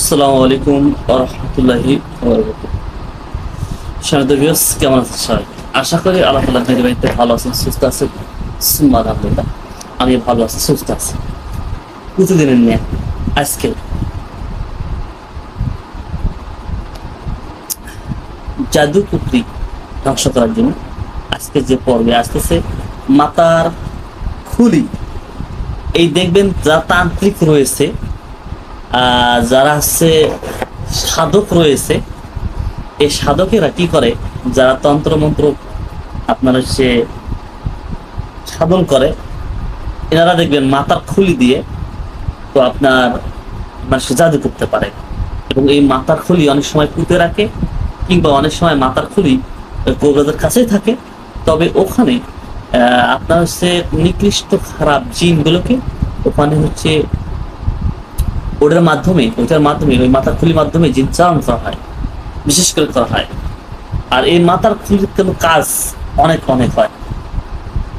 আসসালামু আলাইকুম ওয়া রাহমাতুল্লাহি ওয়া বারাকাতুহু। সম্মানিত ভিউয়ার্স, কেমন আছেন সবাই? আশা করি আল্লাহ তাআলার মেহেরবানিতে ভালো আছেন, সুস্থ আছেন। সুম্মা আলহামদুলিল্লাহ, আমি ভালো আছি, সুস্থ আছি। প্রতিদিনের নিয়ে আজকে জাদুকুফরি ধ্বংস করার জন্য আজকে যে পর্বে আসতেছে মাতার খুলি। এই দেখবেন যারা তান্ত্রিক রয়েছে, যারা হচ্ছে সাধক রয়েছে, এই সাধকেরা কি করে, যারা তন্ত্র মন্ত্র আপনার হচ্ছে সাধন করে, এনারা দেখবেন মাথার খুলি দিয়ে তো আপনার মানুষকে জাদু করতে পারে। এবং এই মাথার খুলি অনেক সময় পুঁতে রাখে, কিংবা অনেক সময় মাথার খুলি কবিরাজের কাছেই থাকে। তবে ওখানে আপনার হচ্ছে নিকৃষ্ট খারাপ জিনগুলোকে ওখানে হচ্ছে ওটার মাধ্যমে ওই মাথার খুলির মাধ্যমে জিন চালান করা হয়, বিশেষ করে করা হয়। আর এই মাথার খুলির কিন্তু কাজ অনেক অনেক হয়।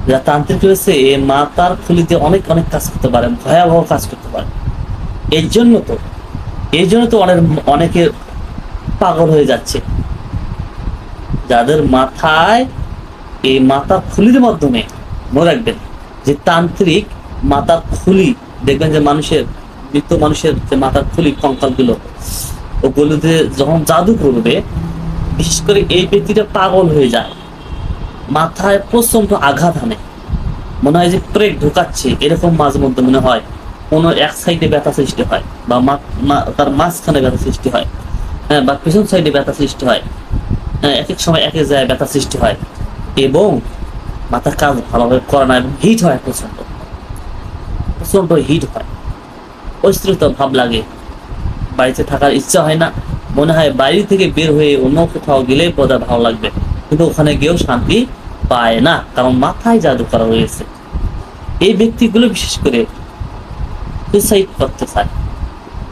যারা তান্ত্রিক রয়েছে এই মাথার খুলি দিয়ে অনেক অনেক কাজ করতে পারে, ভয়াবহ কাজ করতে পারে। এই জন্য তো অনেকের পাগল হয়ে যাচ্ছে, যাদের মাথায় এই মাথার খুলির মাধ্যমে। মনে রাখবেন যে তান্ত্রিক মাথার খুলি, দেখবেন যে মৃত মানুষের যে মাথার খুলি কঙ্কালগুলো, ওগুলোতে যখন জাদু করবে, বিশেষ করে এই ব্যক্তিটা পাগল হয়ে যায়, মাথায় প্রচন্ড আঘাত আনে, মনে হয় যে প্রেক ঢুকাচ্ছে, এরকম মাঝে মধ্যে মনে হয়। কোনো এক সাইডে ব্যথা সৃষ্টি হয়, বা তার মাঝখানে ব্যথা সৃষ্টি হয়, হ্যাঁ, বা পিছন সাইডে ব্যথা সৃষ্টি হয়, হ্যাঁ, এক এক সময় এক এক জায়গায় ব্যথা সৃষ্টি হয়, এবং মাথার কাজ ভালোভাবে করে না, এবং হিট হয়, প্রচন্ড প্রচন্ড হিট হয়, অস্থিরতা ভাব লাগে, বাড়িতে থাকার ইচ্ছা হয় না, মনে হয় বাড়ি থেকে বের হয়ে অন্য কোথাও গেলে বোধহয় ভালো লাগবে, কিন্তু ওখানে গিয়েও শান্তি পায় না, কারণ মাথায় জাদু করা হয়েছে। এই ব্যক্তিগুলো বিশেষ করে সুইসাইড করতে চায়,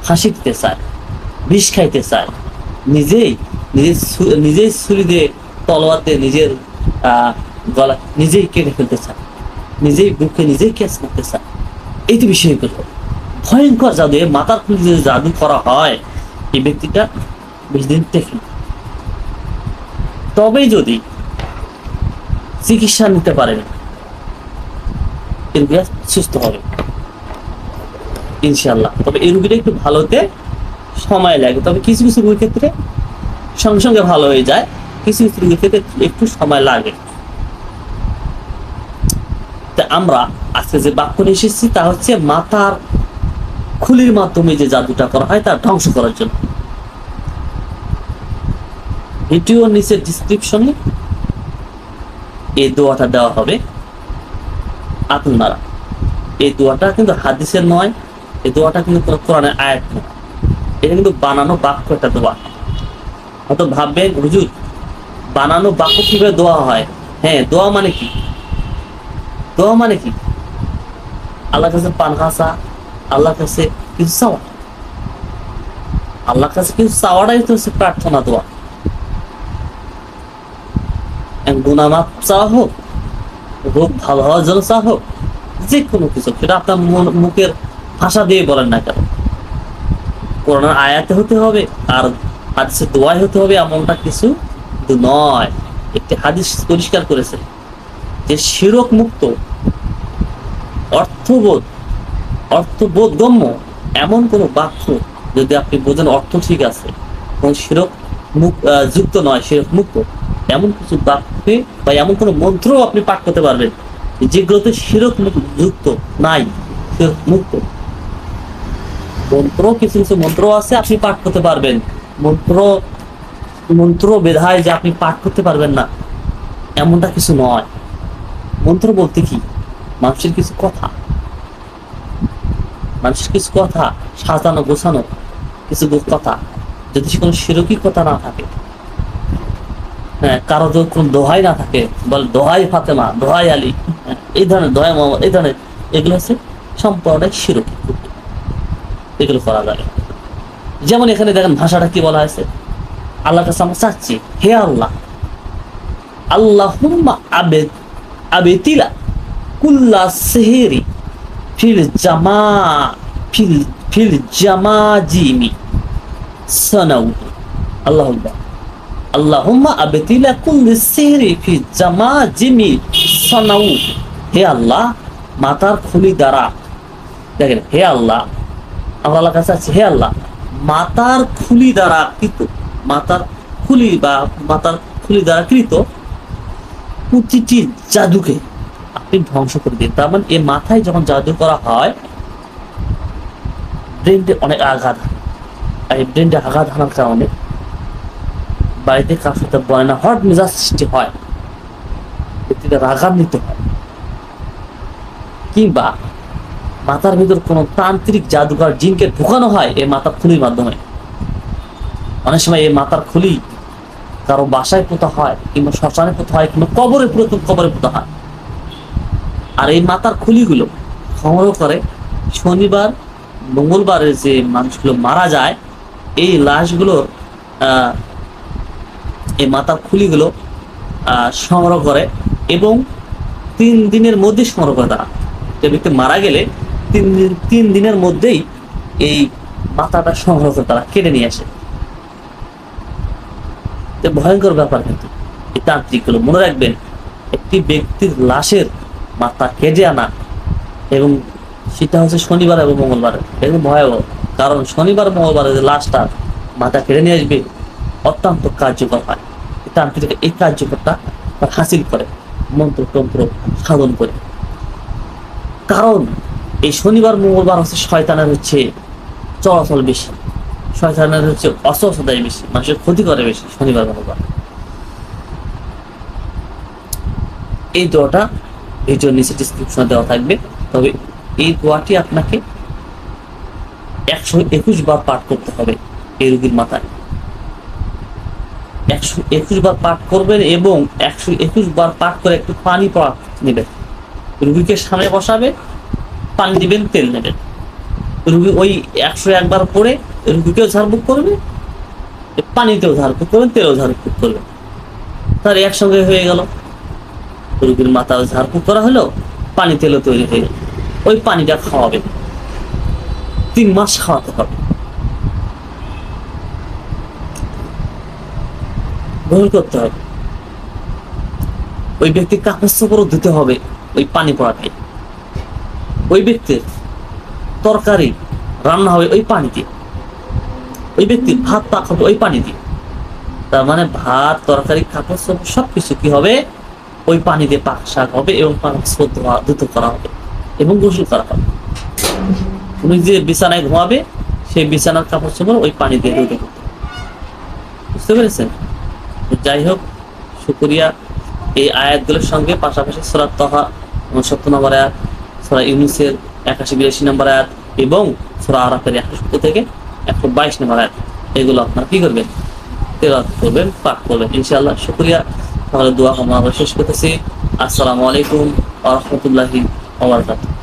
ফাঁসি দিতে চায়, বিষ খাইতে চায়, নিজেই ছুরি দিয়ে, তলোয়ার দিয়ে নিজের গলা নিজেই কেটে ফেলতে চায়, নিজেই বুকে নিজেই ক্যাচ করতে চায়। এই তো বিষয়গুলো ভয়ঙ্কর জাদু। মাথার খুলি যদি জাদু করা হয়, এই ব্যক্তিটা বেশি দিন টেকে না। তবেই যদি চিকিৎসা নিতে পারেন, সুস্থ হবে ইনশাল্লাহ। তবে এই রোগীটা একটু ভালো হতে সময় লাগে, তবে কিছু কিছু রোগীর ক্ষেত্রে সঙ্গে সঙ্গে ভালো হয়ে যায়, কিছু কিছু রোগীর ক্ষেত্রে একটু সময় লাগে। তা আমরা আজকে যে বাক্য নিয়ে এসেছি তা হচ্ছে মাথার খুলির মাধ্যমে যে জাদুটা করা হয় তা ধ্বংস করার জন্য। ভিডিও নিচে ডিসক্রিপশনে এই দোয়াটা দেওয়া হবে, আপনারা এই দোয়াটা কিন্তু হাদিসের নয়, এই দোয়াটা কিন্তু কোরআনের আয়াত নয়, এটা কিন্তু বানানো বাক্য একটা দোয়া। হয়তো ভাববেন হুজুর বানানো বাক্য কিভাবে দোয়া হয়? হ্যাঁ, দোয়া মানে কি? দোয়া মানে কি? আল্লাহর কাছে পান হাসা, আল্লাহর কাছে কিছু চাওয়া, আল্লাহর কাছে কিছু চাওয়াটাই তো হচ্ছে প্রার্থনা, দোয়া। গুনাহ মাফ চাওয়া হোক, রোগ ভালো হওয়ার জন্য চাওয়া হোক, যে কোনো কিছু, সেটা আপনার মুখের ভাষা দিয়ে বলেন না কেন, কোরআনের আয়াতে হতে হবে আর হাদিসে দোয়াই হতে হবে এমনটা কিছু নয়। একটি হাদিস পরিষ্কার করেছে যে শিরক মুক্ত, অর্থবোধগম্য এমন কোন বাক্য যদি আপনি বোঝেন অর্থ ঠিক আছে এবং শিরক যুক্ত নয়, শিরক মুক্ত, এমন কিছু বাক্যে বা এমন কোন মন্ত্র আপনি পাঠ করতে পারবেন যেগুলোতে শিরক যুক্ত নাই, শিরক মুক্ত মন্ত্র। কিছু কিছু মন্ত্র আছে আপনি পাঠ করতে পারবেন, মন্ত্র বেধায় যে আপনি পাঠ করতে পারবেন না এমনটা কিছু নয়। মন্ত্র বলতে কি? মানুষের কিছু কথা সাজানো গোছানো কিছু কথা, যদি কোনো শিরকি কথা না থাকে, হ্যাঁ, কারো যদি কোন দোহাই না থাকে, বলে দোহাই ফাতেমা, দোহাই আলী, এই ধরনের দোহাই মোহাম্মদ, এই ধরনের, এগুলো হচ্ছে সম্পূর্ণটাই শিরকি, এগুলো করা যায়। যেমন এখানে দেখেন ভাষাটা কি বলা হয়েছে, আল্লাহর কাছে আমরা চাচ্ছি, হে আল্লাহ, আল্লাহুম্মা আবেতিলা কুল্লা সেহেরি ফিল জামাজিমি সানাউ। আল্লাহু আকবার। আল্লাহুম্মা আবতিলা কুল্লি সিহরি ফি জামাজিমি সানাউ। হে আল্লাহ, মাথার খুলি দ্বারা, দেখেন, হে আল্লাহ, আমরা আল্লাহর কাছে আছি, হে আল্লাহ, মাথার খুলি দ্বারা কৃত, মাথার খুলি বা মাথার খুলি দ্বারা কৃত প্রতিটি জাদুকে আপনি ধ্বংস করে দিন। তার মানে এই মাথায় যখন জাদু করা হয়, ব্রেনটে অনেক আঘাত হয়। আর এই ব্রেনটে আঘাত হানার কারণে বাড়িতে কার সাথে বয়না হট মেজাজ সৃষ্টি হয়, ব্যক্তিকে রাগান্বিত হয়, কিংবা মাথার ভিতর কোনো তান্ত্রিক জাদুকর জিনকে ঢুকানো হয় এই মাথার খুলির মাধ্যমে। অনেক সময় এই মাথার খুলি কারো বাসায় পোতা হয়, কিংবা শ্মশানে পোতা হয়, কিংবা কবরে পোতা হয়। আর এই মাথার খুলিগুলো সংগ্রহ করে শনিবার মঙ্গলবারে যে মানুষগুলো মারা যায়, এই লাশগুলোর এই মাথার খুলিগুলো সংগ্রহ করে এবং 3 দিনের মধ্যে সংগ্রহ করে। তারা যে ব্যক্তি মারা গেলে 3 দিনের মধ্যেই এই মাথাটা সংগ্রহ করে তারা কেটে নিয়ে আসে। ভয়ঙ্কর ব্যাপার। কিন্তু এই তান্ত্রিকগুলো, মনে রাখবেন, একটি ব্যক্তির লাশের মাথা কেটে আনা, এবং সেটা হচ্ছে শনিবার এবং মঙ্গলবার, একদম ভয়াবহ। কারণ শনিবার মঙ্গলবারে যে লাশটা মাথা কেটে নিয়ে আসবে অত্যন্ত কার্যকর হয়। তান্ত্রিক এই কার্যকরটা হাসিল করে মন্ত্রতন্ত্র সাধন করে। কারণ এই শনিবার মঙ্গলবার হচ্ছে শয়তানের হচ্ছে চলাচল বেশি, শয়তানের হচ্ছে অস্বস্থায় বেশি, মানুষের ক্ষতি করে বেশি শনিবার মঙ্গলবার। এই দোয়াটা এই জন্য নিচে ডিসক্রিপশনে দেওয়া থাকবে। তবে এই দোয়াটি আপনাকে 121 বার পাঠ করতে হবে এই রোগীর মাথায়। 121 বার পাঠ করবেন এবং 121 বার পাঠ করে একটু পানি পড়া নেবেন। রুগীকে সামনে বসাবে, পানি দিবেন, তেল নেবেন। রুগী ওই 101 বার পরে রুগীকেও ঝাড়ফুঁক করবে, পানিতেও ঝাড়ফুঁক করবেন, তেলেও ঝাড়ফুঁক করবেন। তার একসঙ্গে হয়ে গেল, রুগীর মাথাও ঝাড়ফুঁক করা হলো, পানি তেলও তৈরি হয়ে গেল। ওই পানিটা খাওয়াবেন, 3 মাস খাওয়াতে হবে। গ্রহণ করতে হবে। ওই ব্যক্তির কাপড় চোপড়ও দিতে হবে ওই পানি পড়াতে। ওই ব্যক্তির তরকারি রান্না হবে ওই পানি দিয়ে। ওই ব্যক্তির ভাত পাক হবে ওই পানি দিয়ে। তার মানে ভাত, তরকারি, কাপড় চোপড় সবকিছু কি হবে? ওই পানি দিয়ে পাক শাক হবে এবং দ্রুত করা হবে এবং গোসল করা হবে। উনি যে বিছানায় ঘুমাবে সেই বিছানার কাপড় চোপড় ওই পানি দিয়ে ধুতে করতে। বুঝতে পেরেছেন? যাই হোক, শুকরিয়া। এই আয়াতগুলোর সঙ্গে পাশাপাশি সূরা তাহা 69 নম্বর আয়াত, সূরা ইউনূসের 81-82 নম্বর আয়াত এবং সূরা আরাফের 170 থেকে 122 নম্বর আয়াত, এগুলো আপনারা কি করবেন? তেলাওয়াত করবেন, পাঠ করবেন ইনশাআল্লাহ। শুকরিয়া। তাহলে দোয়া আমরা শেষ করতেছি। আসসালামু আলাইকুম ওয়া রাহমাতুল্লাহি ওয়া বারাকাতুহু।